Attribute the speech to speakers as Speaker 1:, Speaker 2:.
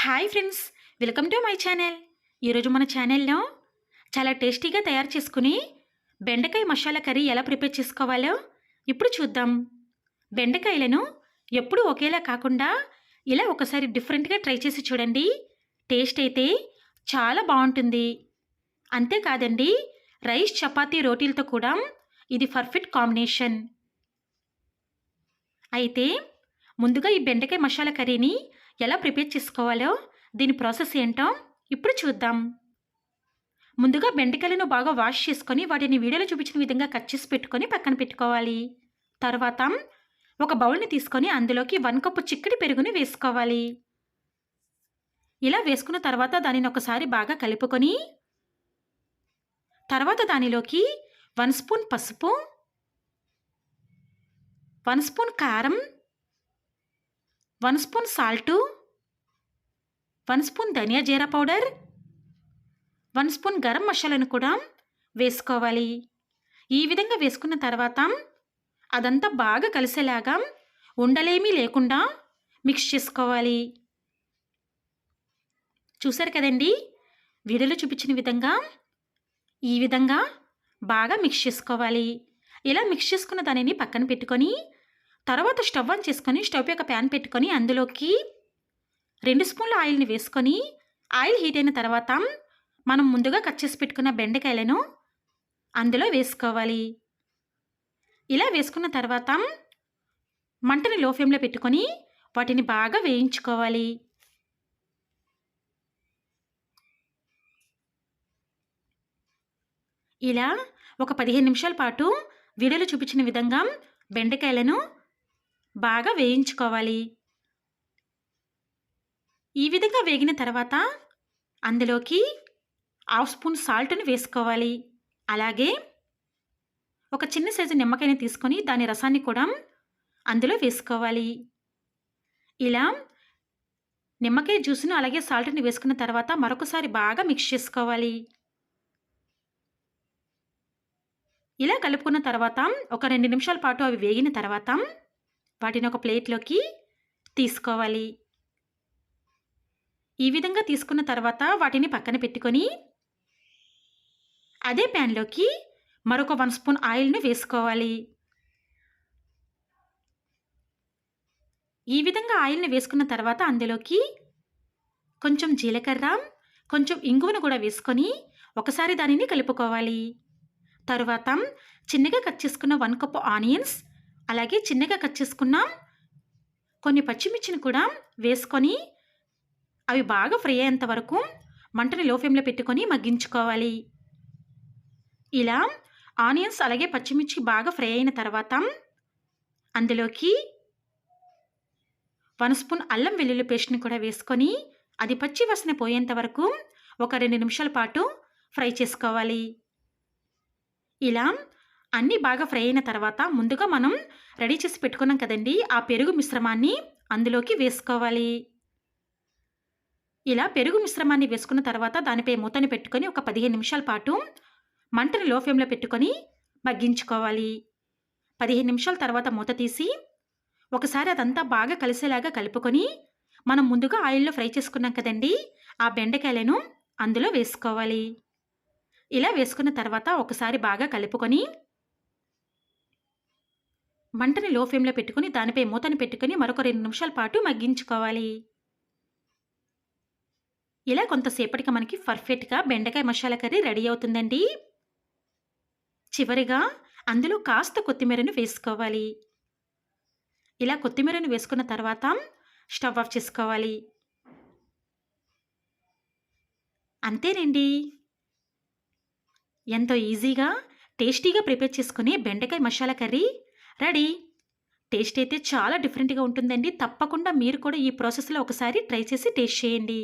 Speaker 1: Hi friends, welcome to my channel. ఈరోజు మన ఛానల్లో చాలా టేస్టీగా తయారు చేసుకుని బెండకాయ మసాలా కర్రీ ఎలా ప్రిపేర్ చేసుకోవాలో ఇప్పుడు చూద్దాం. బెండకాయలను ఎప్పుడూ ఒకేలా కాకుండా ఇలా ఒకసారి డిఫరెంట్గా ట్రై చేసి చూడండి. టేస్ట్ అయితే చాలా బాగుంటుంది. అంతేకాదండి, రైస్, చపాతీ, రోటీలతో కూడా ఇది పర్ఫెక్ట్ కాంబినేషన్. అయితే ముందుగా ఈ బెండకాయ మసాలా కర్రీని ఎలా ప్రిపేర్ చేసుకోవాలో, దీని ప్రాసెస్ ఏంటో ఇప్పుడు చూద్దాం. ముందుగా బెండకాయలను బాగా వాష్ చేసుకొని వాటిని వీడియోలో చూపించిన విధంగా కట్ చేసి పెట్టుకొని పక్కన పెట్టుకోవాలి. తర్వాత ఒక బౌల్ని తీసుకొని అందులోకి 1 కప్పు చిక్కటి పెరుగుని వేసుకోవాలి. ఇలా వేసుకున్న తర్వాత దానిని ఒకసారి బాగా కలుపుకొని తర్వాత దానిలోకి 1 స్పూన్ పసుపు, 1 స్పూన్ కారం, 1 స్పూన్ సాల్టు, 1 స్పూన్ ధనియా జీరా పౌడర్, 1 స్పూన్ గరం మసాలాను కూడా వేసుకోవాలి. ఈ విధంగా వేసుకున్న తర్వాత అదంతా బాగా కలిసేలాగా ఉండలేమీ లేకుండా మిక్స్ చేసుకోవాలి. చూసారు కదండి, వీడియోలో చూపించిన విధంగా ఈ విధంగా బాగా మిక్స్ చేసుకోవాలి. ఇలా మిక్స్ చేసుకున్న దానిని పక్కన పెట్టుకొని తర్వాత స్టవ్ ఆన్ చేసుకొని స్టవ్ యొక్క ప్యాన్ పెట్టుకొని అందులోకి 2 స్పూన్ల ఆయిల్ని వేసుకొని ఆయిల్ హీట్ అయిన తర్వాత మనం ముందుగా కట్ చేసి పెట్టుకున్న బెండకాయలను అందులో వేసుకోవాలి. ఇలా వేసుకున్న తర్వాత మంటని లో ఫ్లేమ్లో పెట్టుకొని వాటిని బాగా వేయించుకోవాలి. ఇలా ఒక 15 నిమిషాల పాటు వీడియోలో చూపించిన విధంగా బెండకాయలను బాగా వేయించుకోవాలి. ఈ విధంగా వేగిన తర్వాత అందులోకి 1/2 స్పూన్ సాల్ట్ని వేసుకోవాలి. అలాగే ఒక చిన్న సైజు నిమ్మకాయని తీసుకొని దాని రసాన్ని కూడా అందులో వేసుకోవాలి. ఇలా నిమ్మకాయ జ్యూస్ను అలాగే సాల్ట్ని వేసుకున్న తర్వాత మరొకసారి బాగా మిక్స్ చేసుకోవాలి. ఇలా కలుపుకున్న తర్వాత ఒక 2 నిమిషాల పాటు అవి వేగిన తర్వాత వాటిని ఒక ప్లేట్లోకి తీసుకోవాలి. ఈ విధంగా తీసుకున్న తర్వాత వాటిని పక్కన పెట్టుకొని అదే ప్యాన్లోకి మరొక 1 స్పూన్ ఆయిల్ని వేసుకోవాలి. ఈ విధంగా ఆయిల్ని వేసుకున్న తర్వాత అందులోకి కొంచెం జీలకర్ర, కొంచెం ఇంగువను కూడా వేసుకొని ఒకసారి దానిని కలుపుకోవాలి. తరువాత చిన్నగా కట్ చేసుకున్న 1 కప్పు ఆనియన్స్, అలాగే చిన్నగా కట్ చేసుకున్న కొన్ని పచ్చిమిర్చిని కూడా వేసుకొని అవి బాగా ఫ్రై అయ్యేంత వరకు మంటని లో ఫ్లేమ్లో పెట్టుకొని మగ్గించుకోవాలి. ఇలా ఆనియన్స్ అలాగే పచ్చిమిర్చి బాగా ఫ్రై అయిన తర్వాత అందులోకి 1 స్పూన్ అల్లం వెల్లుల్లి పేస్ట్ని కూడా వేసుకొని అది పచ్చి వాసన పోయేంత వరకు ఒక 2 నిమిషాల పాటు ఫ్రై చేసుకోవాలి. ఇలా అన్నీ బాగా ఫ్రై అయిన తర్వాత ముందుగా మనం రెడీ చేసి పెట్టుకున్నాం కదండి, ఆ పెరుగు మిశ్రమాన్ని అందులోకి వేసుకోవాలి. ఇలా పెరుగు మిశ్రమాన్ని వేసుకున్న తర్వాత దానిపై మూతని పెట్టుకొని ఒక 15 నిమిషాల పాటు మంటని లో ఫ్లేమ్లో పెట్టుకొని మగ్గించుకోవాలి. 15 నిమిషాల తర్వాత మూత తీసి ఒకసారి అదంతా బాగా కలిసేలాగా కలుపుకొని మనం ముందుగా ఆయిల్లో ఫ్రై చేసుకున్నాం కదండి, ఆ బెండకాయలను అందులో వేసుకోవాలి. ఇలా వేసుకున్న తర్వాత ఒకసారి బాగా కలుపుకొని మంటని లో ఫ్లేమ్లో పెట్టుకొని దానిపై మూతని పెట్టుకొని మరొక 2 నిమిషాల పాటు మగ్గించుకోవాలి. ఇలా కొంతసేపటికి మనకి పర్ఫెక్ట్గా బెండకాయ మసాలా కర్రీ రెడీ అవుతుందండి. చివరిగా అందులో కాస్త కొత్తిమీరను వేసుకోవాలి. ఇలా కొత్తిమీరను వేసుకున్న తర్వాత స్టవ్ ఆఫ్ చేసుకోవాలి. అంతేనండి, ఎంతో ఈజీగా టేస్టీగా ప్రిపేర్ చేసుకుని బెండకాయ మసాలా కర్రీ రెడీ. టేస్ట్ అయితే చాలా డిఫరెంట్గా ఉంటుందండి. తప్పకుండా మీరు కూడా ఈ ప్రాసెస్లో ఒకసారి ట్రై చేసి టేస్ట్ చేయండి.